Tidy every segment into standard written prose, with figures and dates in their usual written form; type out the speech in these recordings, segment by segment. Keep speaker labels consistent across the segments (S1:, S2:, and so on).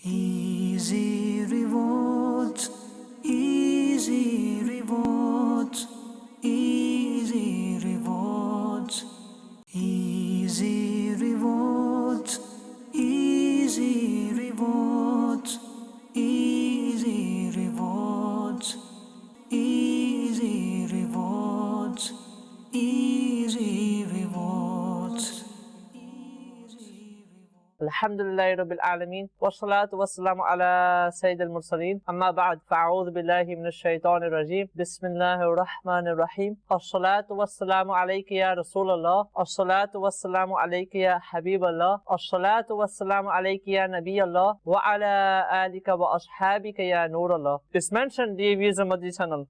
S1: Easy rewards, easy rewards, easy rewards, easy rewards, easy rewards, easy rewards, easy rewards, easy rewards.
S2: Alhamdulillahi Rabbil Alameen. Wassalatu wassalamu ala Sayyidil Mursaleen. Amma ba'd. Fa'a'udhu billahi minash shaitanir rajeem. Bismillahir Rahmanir Rahim. As-salatu wassalamu alayka ya Rasulallah. As-salatu wassalamu alayka ya Habiballah. As-salatu wassalamu alayka ya Nabiyallah. Wa ala alika wa ashabika ya Nurallah. It's mentioned, dear viewers of Madani Channel,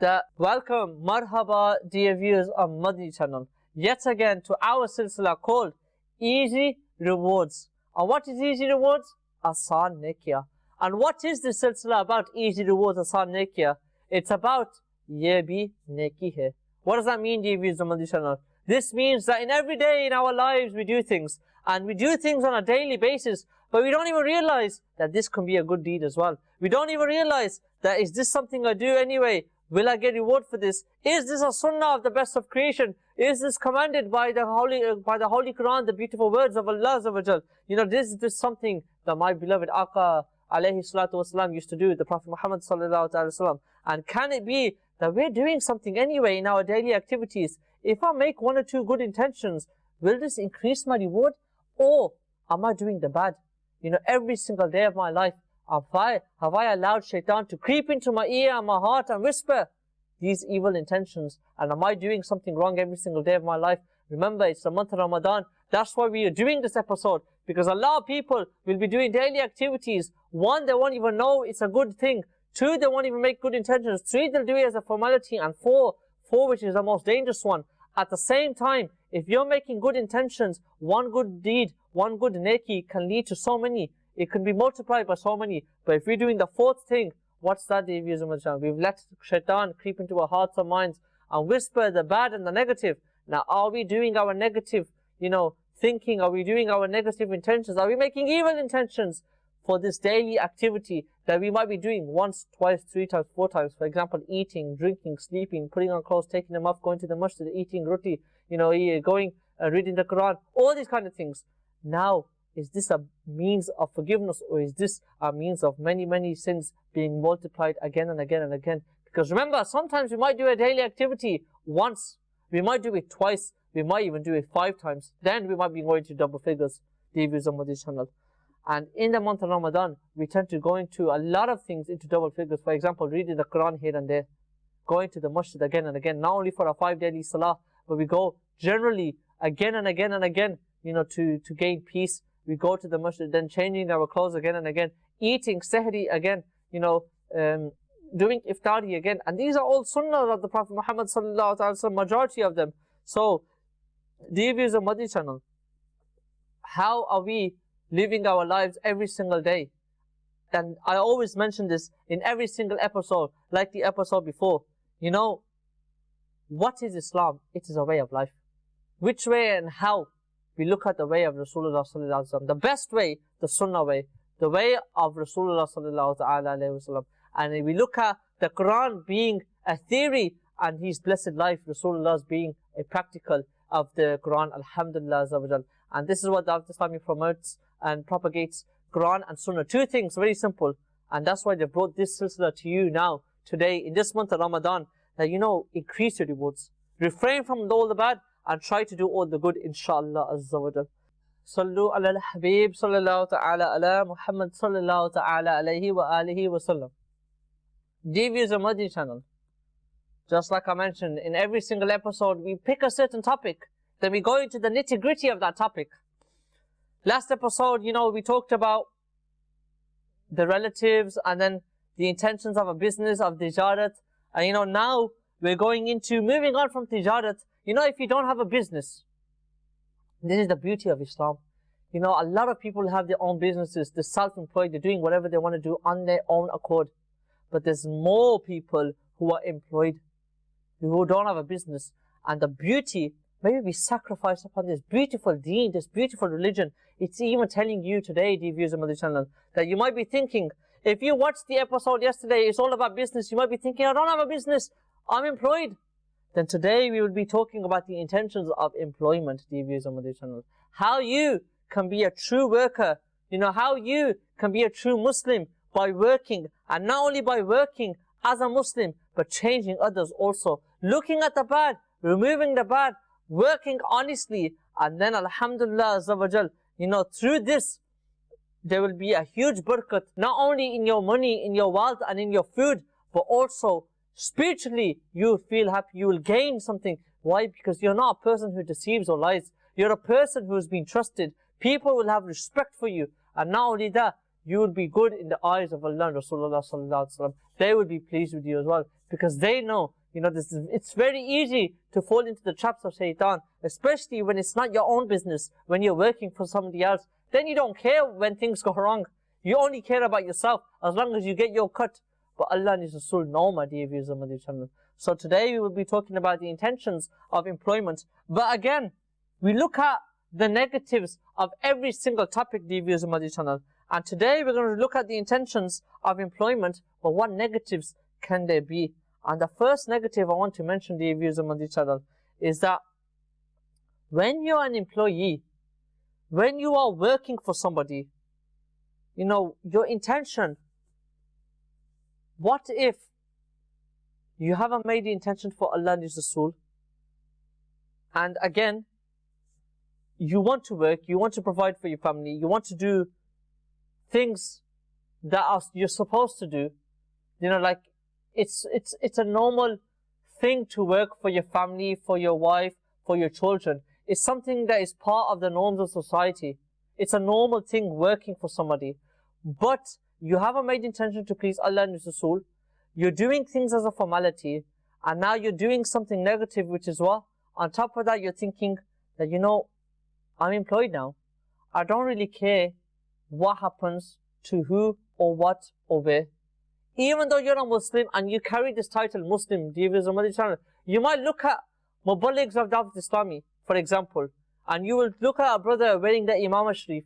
S2: the welcome, marhaba, dear viewers of Madani Channel, yet again to our silsila called Easy Rewards. And what is Easy Rewards? Asan Nekia. And what is this silsila about? Easy Rewards, Asan Nekia. It's about Ye bhi neki hai. What does that mean, dear viewers of Madani Channel? This means that in every day in our lives we do things, and we do things on a daily basis, but we don't even realize that this can be a good deed as well. We don't even realize that, is this something I do anyway? Will I get reward for this? Is this a sunnah of the best of creation? Is this commanded by the Holy Quran, the beautiful words of Allah Azza wa Jal? You know, this is something that my beloved Aqā alayhi salatu wasalam used to do, the Prophet Muhammad sallallahu alaihi wasallam. And can it be that we're doing something anyway in our daily activities? If I make one or two good intentions, will this increase my reward? Or am I doing the bad? You know, every single day of my life, have I allowed shaitan to creep into my ear and my heart and whisper these evil intentions? And am I doing something wrong every single day of my life? Remember, it's the month of Ramadan. That's why we are doing this episode, because a lot of people will be doing daily activities. One, they won't even know it's a good thing. Two, they won't even make good intentions. Three, they'll do it as a formality. And four, which is the most dangerous one. At the same time, if you're making good intentions, one good deed, one good neki can lead to so many. It can be multiplied by so many. But if we're doing the fourth thing, what's that, dear viewers of Madani? We've let shaitan creep into our hearts and minds and whisper the bad and the negative. Now, are we doing our negative, thinking? Are we doing our negative intentions? Are we making evil intentions for this daily activity that we might be doing once, twice, three times, four times? For example, eating, drinking, sleeping, putting on clothes, taking them off, going to the masjid, eating roti, going, reading the Quran, all these kind of things. Now, is this a means of forgiveness, or is this a means of many, many sins being multiplied again and again and again? Because remember, sometimes we might do a daily activity once, we might do it twice, we might even do it 5 times. Then we might be going to double figures, dear viewers on this channel. And in the month of Ramadan, we tend to go into a lot of things into double figures. For example, reading the Quran here and there, going to the masjid again and again, not only for a 5 daily salah, but we go generally again and again and again, to gain peace. We go to the masjid, then changing our clothes again and again, eating sahri again, doing iftari again. And these are all sunnah of the Prophet Muhammad sallallahu alaihi wasallam, majority of them. So, dear viewers of Madani Channel, how are we living our lives every single day? And I always mention this in every single episode, like the episode before. What is Islam? It is a way of life. Which way and how? We look at the way of Rasulullah sallallahu alaihi wasallam. The best way, the sunnah way. The way of Rasulullah sallallahu alaihi wasallam. And we look at the Quran being a theory and his blessed life, Rasulullah's being a practical of the Quran, alhamdulillah azza wa jal. And this is what the Islamic promotes and propagates, Quran and Sunnah. 2 things, very simple. And that's why they brought this silsila to you now, today, in this month of Ramadan, that increase your rewards. Refrain from all the bad and try to do all the good, inshallah azza wa jal. Sallu ala al-Habib sallallahu ta'ala ala Muhammad sallallahu ta'ala alayhi wa alihi wa sallam. Dear viewers of Madani Channel, just like I mentioned, in every single episode, we pick a certain topic, then we go into the nitty-gritty of that topic. Last episode, we talked about the relatives and then the intentions of a business, of tijarat. And now we're going into, moving on from tijarat. If you don't have a business, this is the beauty of Islam. A lot of people have their own businesses, they're self-employed, they're doing whatever they want to do on their own accord. But there's more people who are employed, who don't have a business. And the beauty Maybe we sacrifice upon this beautiful deen, this beautiful religion. It's even telling you today, dear viewers of Madani Channel, that you might be thinking, if you watched the episode yesterday, it's all about business, you might be thinking, I don't have a business, I'm employed. Then today we will be talking about the intentions of employment, dear viewers of Madani Channel. How you can be a true worker, how you can be a true Muslim by working, and not only by working as a Muslim, but changing others also. Looking at the bad, removing the bad, working honestly, and then Alhamdulillah Azza wa Jal, through this, there will be a huge barakat, not only in your money, in your wealth, and in your food, but also spiritually, you will feel happy, you will gain something. Why? Because you're not a person who deceives or lies. You're a person who has been trusted. People will have respect for you. And not only that, you will be good in the eyes of Allah and Rasulullah sallallahu alaihi wasallam. They will be pleased with you as well. Because they know, it's very easy to fall into the traps of shaitan, especially when it's not your own business, when you're working for somebody else. Then you don't care when things go wrong. You only care about yourself, as long as you get your cut. But Allah and His Rasul know, my dear viewers of Madani Channel. So today we will be talking about the intentions of employment. But again, we look at the negatives of every single topic, dear viewers of Madani Channel. And today we're going to look at the intentions of employment, but what negatives can there be? And the first negative I want to mention, dear viewers of Madani Channel, is that when you're an employee, when you are working for somebody, your intention, what if you haven't made the intention for Allah and His Rasul? And again, you want to work, you want to provide for your family, you want to do things that you're supposed to do. Like it's a normal thing to work for your family, for your wife, for your children. It's something that is part of the norms of society. It's a normal thing working for somebody. But you haven't made intention to please Allah and His Rasul. You're doing things as a formality, and now you're doing something negative, which is what? On top of that, you're thinking that, I'm employed now. I don't really care what happens to who or what or where. Even though you're a Muslim and you carry this title Muslim, dear viewers of Madani Channel, you might look at Muballighs of Dawat Islami, for example, and you will look at a brother wearing the Imam Sharif.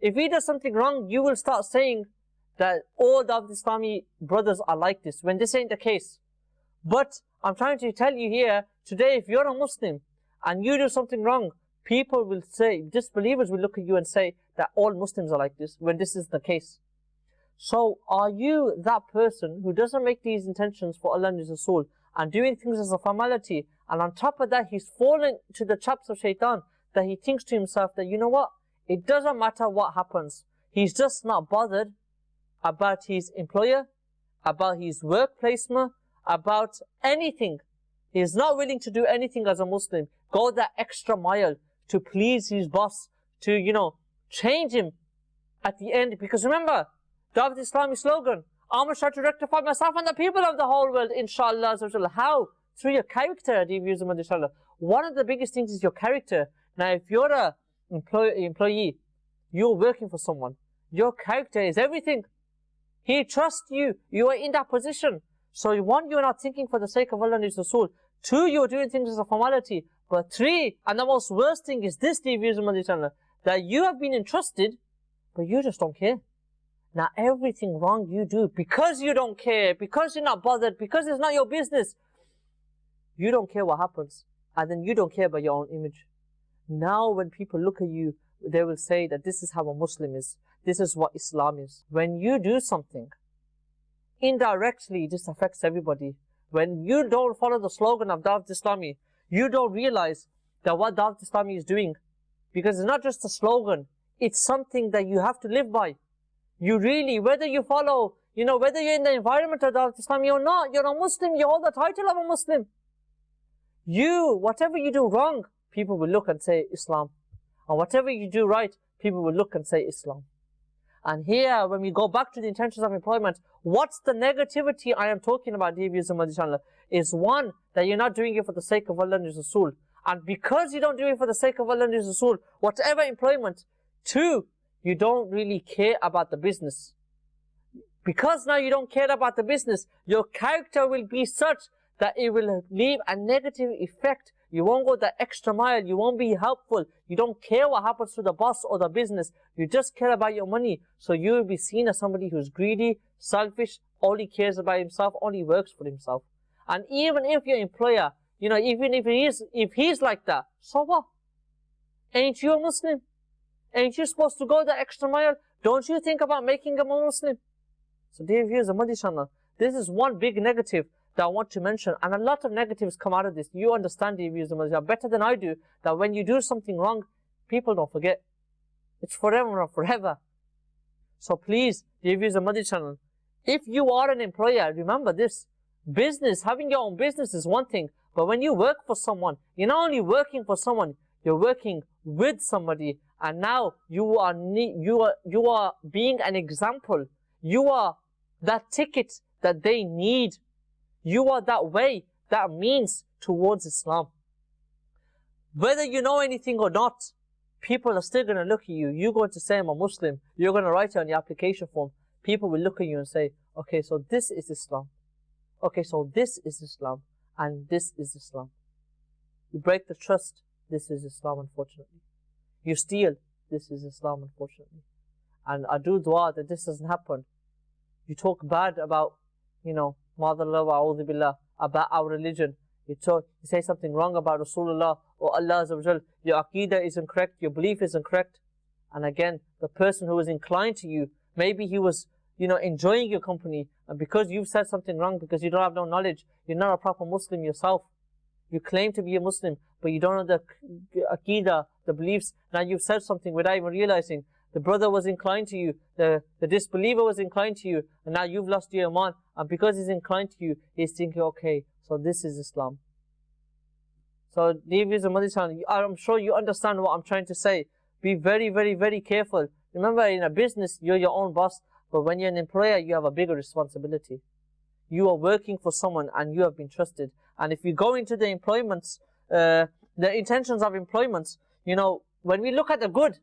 S2: If he does something wrong, you will start saying that all Dawat Islami brothers are like this, when this ain't the case. But I'm trying to tell you here, today, if you're a Muslim and you do something wrong, people will say, disbelievers will look at you and say that all Muslims are like this, when this is the case. So, are you that person who doesn't make these intentions for Allah and His Rasul, and doing things as a formality, and on top of that, he's fallen to the traps of shaitan, that he thinks to himself that, it doesn't matter what happens. He's just not bothered about his employer, about his work placement, about anything. He's not willing to do anything as a Muslim. Go that extra mile to please his boss, to, change him at the end. Because remember, Dawat Islamic slogan, I'm going to try to rectify myself and the people of the whole world, inshallah. How? Through your character, dear viewers of Madani Channel. One of the biggest things is your character. Now, if you're a employee, you're working for someone, your character is everything. He trusts you. You are in that position. So one, you're not thinking for the sake of Allah and His Rasul. Two, you're doing things as a formality. But three, and the most worst thing is this, dear viewers of Madani Channel, that you have been entrusted, but you just don't care. Now, everything wrong you do, because you don't care, because you're not bothered, because it's not your business, you don't care what happens. And then you don't care about your own image. Now, when people look at you, they will say that this is how a Muslim is. This is what Islam is. When you do something, indirectly, this affects everybody. When you don't follow the slogan of Dawat Islami, you don't realize that what Dawat Islami is doing. Because it's not just a slogan, it's something that you have to live by. You really, whether you follow, whether you're in the environment of Dawat Islami or not, you're a Muslim, you hold the title of a Muslim. Whatever you do wrong, people will look and say Islam. And whatever you do right, people will look and say Islam. And here, when we go back to the intentions of employment, what's the negativity I am talking about, dear viewers of Madani Channel? Is one, that you're not doing it for the sake of Allah and His Rasul. And because you don't do it for the sake of Allah and His Rasul, whatever employment. Two, you don't really care about the business. Because now you don't care about the business, your character will be such that it will leave a negative effect. You won't go the extra mile. You won't be helpful. You don't care what happens to the boss or the business. You just care about your money. So you will be seen as somebody who's greedy, selfish, only cares about himself, only works for himself. And even if your employer, even if he's like that, so what? Ain't you a Muslim? Ain't you supposed to go the extra mile? Don't you think about making him a Muslim? So dear viewers of Madani Channel, this is one big negative that I want to mention, and a lot of negatives come out of this. You understand, dear viewers of Madani Channel, better than I do, that when you do something wrong, people don't forget. It's forever and forever. So please, dear viewers of Madani Channel, if you are an employer, remember this. Business, having your own business is one thing, but when you work for someone, you're not only working for someone, you're working with somebody, and now you are being an example. You are that ticket that they need. You are that way, that means towards Islam. Whether you know anything or not, people are still going to look at you. You're going to say, I'm a Muslim. You're going to write it on your application form. People will look at you and say, okay, so this is Islam. Okay, so this is Islam. And this is Islam. You break the trust, this is Islam, unfortunately. You steal, this is Islam, unfortunately. And I do dua that this doesn't happen. You talk bad about, Madallah wa a'udhu billah, about our religion. You say something wrong about Rasulullah or Allah Azza wa Jal. Your aqidah isn't correct, your belief isn't correct. And again, the person who was inclined to you, maybe he was, enjoying your company, and because you've said something wrong, because you don't have no knowledge, you're not a proper Muslim yourself. You claim to be a Muslim, but you don't know the aqidah, the beliefs. Now you've said something without even realizing. The brother was inclined to you, the disbeliever was inclined to you, and now you've lost your iman. And because he's inclined to you, he's thinking, okay, so this is Islam. So, dear viewers of Madani Channel, I'm sure you understand what I'm trying to say. Be very, very, very careful. Remember, in a business, you're your own boss, but when you're an employer, you have a bigger responsibility. You are working for someone and you have been trusted. And if you go into the employments, the intentions of employments, when we look at the good,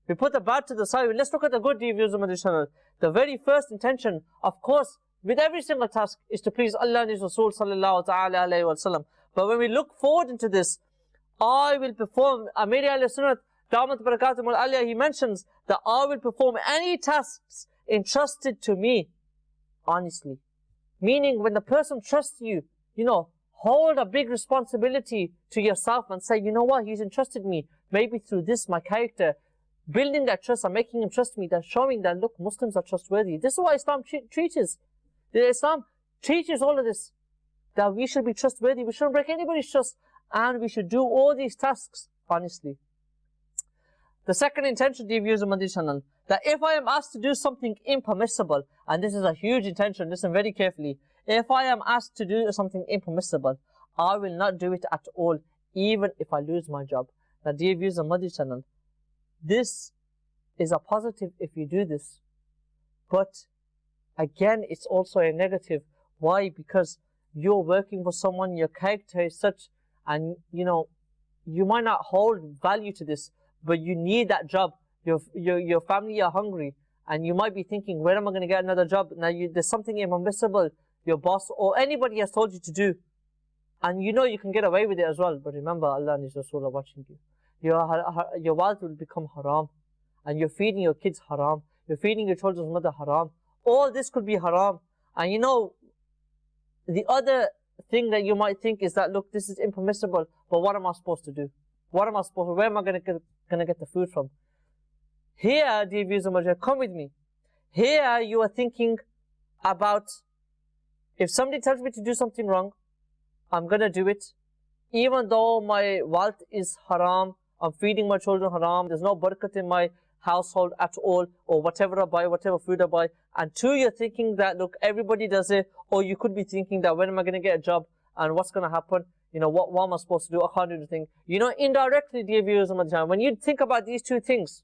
S2: we put the bad to the side. Let's look at the good, dear viewers of Madani Channel. The very first intention, of course, with every single task, is to please Allah and His Rasul sallallahu ta'ala alayhi wa sallam. But when we look forward into this, I will perform, Amir al-Sunnah, Damat Barakatum al-Aliyah, he mentions that I will perform any tasks entrusted to me honestly. Meaning, when the person trusts you, hold a big responsibility to yourself and say, you know what, he's entrusted me. Maybe through this, my character, building that trust and making him trust me, that's showing that, look, Muslims are trustworthy. This is what Islam teaches. Islam teaches all of this. That we should be trustworthy. We shouldn't break anybody's trust. And we should do all these tasks honestly. The second intention, dear viewers of Madani Channel, that if I am asked to do something impermissible, and this is a huge intention, listen very carefully. If I am asked to do something impermissible, I will not do it at all, even if I lose my job. Now, dear viewers of Madani Channel, this is a positive if you do this. But again, it's also a negative. Why? Because you're working for someone, your character is such, and you might not hold value to this, but you need that job. Your family are hungry, and you might be thinking, where am I going to get another job? Now there's something impermissible your boss or anybody has told you to do, and you can get away with it as well. But remember, Allah and His Rasul are watching you. Your wealth will become haram, and you're feeding your kids haram. You're feeding your children's mother haram. All this could be haram. And the other thing that you might think is that, look, this is impermissible, but what am I supposed to do? Where am I going to get the food from? Here, dear viewers of Madani, come with me. Here you are thinking about, if somebody tells me to do something wrong, I'm going to do it. Even though my wealth is haram, I'm feeding my children haram, there's no barakat in my household at all, or whatever I buy, whatever food I buy. And two, you're thinking that, look, everybody does it. Or you could be thinking that, when am I going to get a job? And what's going to happen? What am I supposed to do? I can't do the thing. Indirectly, dear viewers of Madani, when you think about these two things,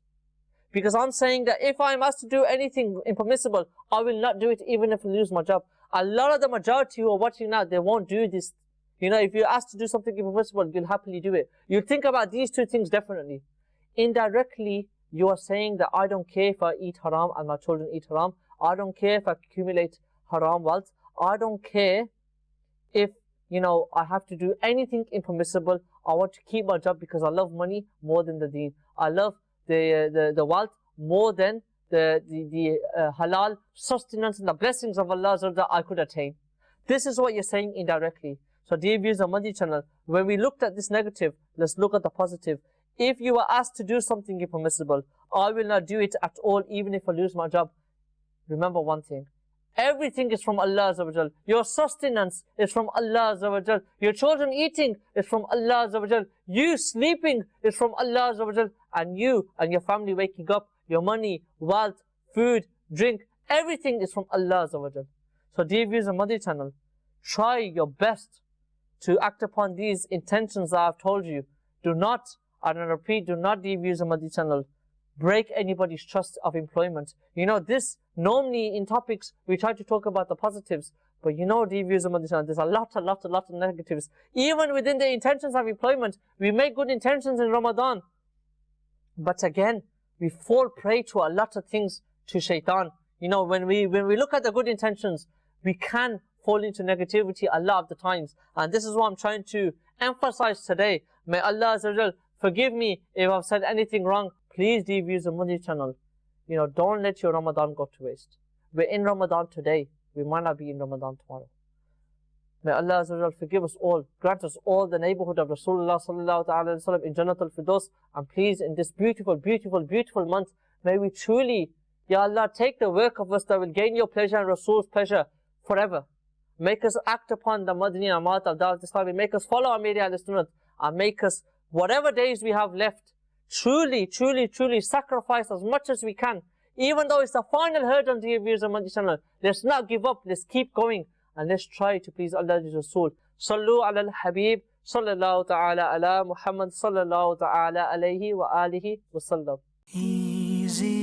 S2: because I'm saying that if I'm asked to do anything impermissible, I will not do it even if I lose my job. A lot of the majority who are watching now, they won't do this. If you're asked to do something impermissible, you'll happily do it. You think about these two things definitely. Indirectly, you are saying that I don't care if I eat haram and my children eat haram. I don't care if I accumulate haram wealth. I don't care if, I have to do anything impermissible. I want to keep my job because I love money more than the deen. I love the wealth more than the halal sustenance and the blessings of Allah that I could attain. This is what you're saying indirectly. So dear viewers of Madani Channel, when we looked at this negative, let's look at the positive. If you are asked to do something impermissible, I will not do it at all, even if I lose my job. Remember one thing. Everything is from Allah Azza wa Jal. Your sustenance is from Allah Azza wa Jal. Your children eating is from Allah Azza wa Jal. You sleeping is from Allah Azza wa Jal. And you and your family waking up, your money, wealth, food, drink, everything is from Allah Azza wa Jal. So dear viewers of Madani Channel, try your best to act upon these intentions that I've told you. Do not, and I repeat, do not, dear viewers of Madani Channel, break anybody's trust of employment. You know, this normally in topics we try to talk about the positives, but you know, dear viewers of Madani Channel, there's a lot of negatives. Even within the intentions of employment, we make good intentions in Ramadan, but again, we fall prey to a lot of things, to shaitan. You know, when we look at the good intentions, we can fall into negativity a lot of the times, and this is what I'm trying to emphasize today. May Allah Azza wa Jal forgive me if I've said anything wrong. Please, dear viewers of Madani Channel, you know, don't let your Ramadan go to waste. We're in Ramadan today. We might not be in Ramadan tomorrow. May Allah Azza wa Jal forgive us all, grant us all the neighborhood of Rasulullah sallallahu alaihi wasallam in Jannat al-Firdaus. And please, in this beautiful, beautiful, beautiful month, may we truly, Ya Allah, take the work of us that will gain your pleasure and Rasul's pleasure forever. Make us act upon the Madani Amat of Dawat Islam. Make us follow Amiri al-Sunnat, and make us, whatever days we have left, truly, truly, truly sacrifice as much as we can. Even though it's the final hurdle, dear viewers of Madani Channel, let's not give up, let's keep going, and let's try to please Allah's Rasul. Sallu ala al-Habib, sallallahu ta'ala ala Muhammad, sallallahu ta'ala alayhi wa alihi wa sallam.
S1: Easy.